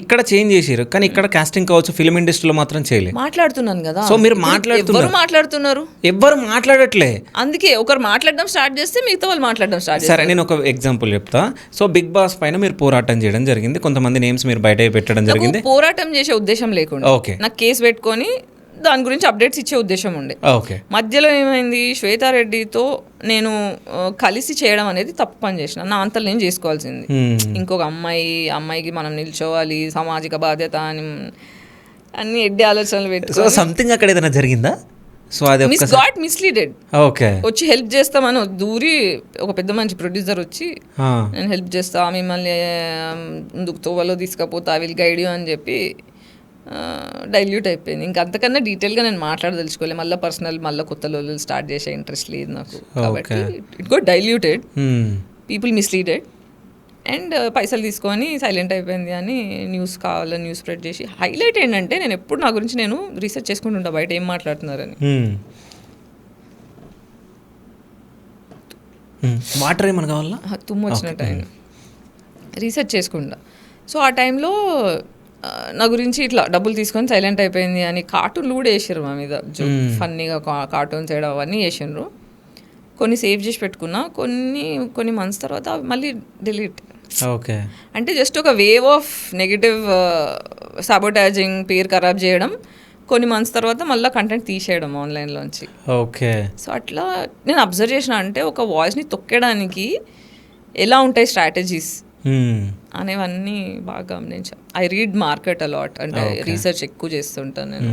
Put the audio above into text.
ఇక్కడ చేంజ్ చేసారు, కానీ ఇక్కడ కాస్టింగ్ కావచ్చు ఫిల్మ్ ఇండస్ట్రీలో మాత్రం చేయలేదు. మాట్లాడుతున్నాను కదా. సో మీరు మాట్లాడుతున్నారు, ఎవ్వరు మాట్లాడట్లే. అందుకే ఒకరు మాట్లాడడం స్టార్ట్ చేస్తే మిగతా వాళ్ళు మాట్లాడడం స్టార్ట్ చేస్తారు. సరే నేను ఒక ఎగ్జాంపుల్ చెప్తా. సో బిగ్ బాస్ పైన మీరు పోరాటం చేయడం జరిగింది, కొంతమంది నేమ్స్ మీరు బయట పెట్టడం జరిగింది. పోరాటం చేసే ఉద్దేశం లేకుండా ఓకే, నాకు కేసు పెట్టుకొని దాని గురించి అప్డేట్స్ ఇచ్చే ఉద్దేశం ఉండే. ఓకే, మధ్యలో ఏమైంది, శ్వేతారెడ్డితో నేను కలిసి చేయడం అనేది తప్పు పని చేసిన. నా అంతలో నేను చేసుకోవాల్సింది. ఇంకొక అమ్మాయికి మనం నిల్చోవాలి, సామాజిక బాధ్యత అని అన్ని ఎడ్డి ఆలోచనలు పెట్టి సో సంథింగ్ అక్కడ ఏదైనా జరిగిందా? సో అది మిస్లీడెడ్. ఓకే, వచ్చి హెల్ప్ చేస్తామని దూరి ఒక పెద్ద మంచి ప్రొడ్యూసర్ వచ్చి నేను హెల్ప్ చేస్తా, మిమ్మల్ని ముందుకు తోవలో తీసుకపోతా, విల్ గైడ్ యూ అని చెప్పి డైల్యూట్ అయిపోయింది. ఇంకా అంతకన్నా డీటెయిల్గా నేను మాట్లాడదలుచుకోలేదు. మళ్ళీ పర్సనల్ మళ్ళీ కొత్త లోలు స్టార్ట్ చేసే ఇంట్రెస్ట్ లేదు నాకు. కాబట్టి it got diluted, people మిస్లీడెడ్ and పైసలు తీసుకొని సైలెంట్ అయిపోయింది అని న్యూస్ కావాలని న్యూస్ స్ప్రెడ్ చేసి. హైలైట్ ఏంటంటే నేను ఎప్పుడు నా గురించి నేను రీసెర్చ్ చేసుకుంటుంటా బయట ఏం మాట్లాడుతున్నారని. వాటర్ ఏమన్నా కావాలా, తుమ్ము వచ్చిన టైం రీసెర్చ్ చేసుకుంటా. సో ఆ టైంలో నా గురించి ఇట్లా డబ్బులు తీసుకొని సైలెంట్ అయిపోయింది అని కార్టూన్లు కూడా వేసారు మా మీద, ఫన్నీగా కార్టూన్స్ వేయడం అవన్నీ వేసిండ్రు. కొన్ని సేవ్ చేసి పెట్టుకున్నా, కొన్ని మంత్స్ తర్వాత మళ్ళీ డిలీట్. ఓకే, అంటే జస్ట్ ఒక వేవ్ ఆఫ్ నెగిటివ్ సాబోటాజింగ్, పేరు ఖరాబ్ చేయడం, కొన్ని మంత్స్ తర్వాత మళ్ళీ కంటెంట్ తీసేయడం ఆన్లైన్లోంచి. ఓకే, సో అట్లా నేను అబ్జర్వ్ చేసిన, అంటే ఒక వాయిస్ని తొక్కడానికి ఎలా ఉంటాయి స్ట్రాటజీస్ అనేవన్నీ బాగా గమనించా. ఐ రీడ్ మార్కెట్ అలాట్, అంటే రీసెర్చ్ ఎక్కువ చేస్తుంటాను నేను.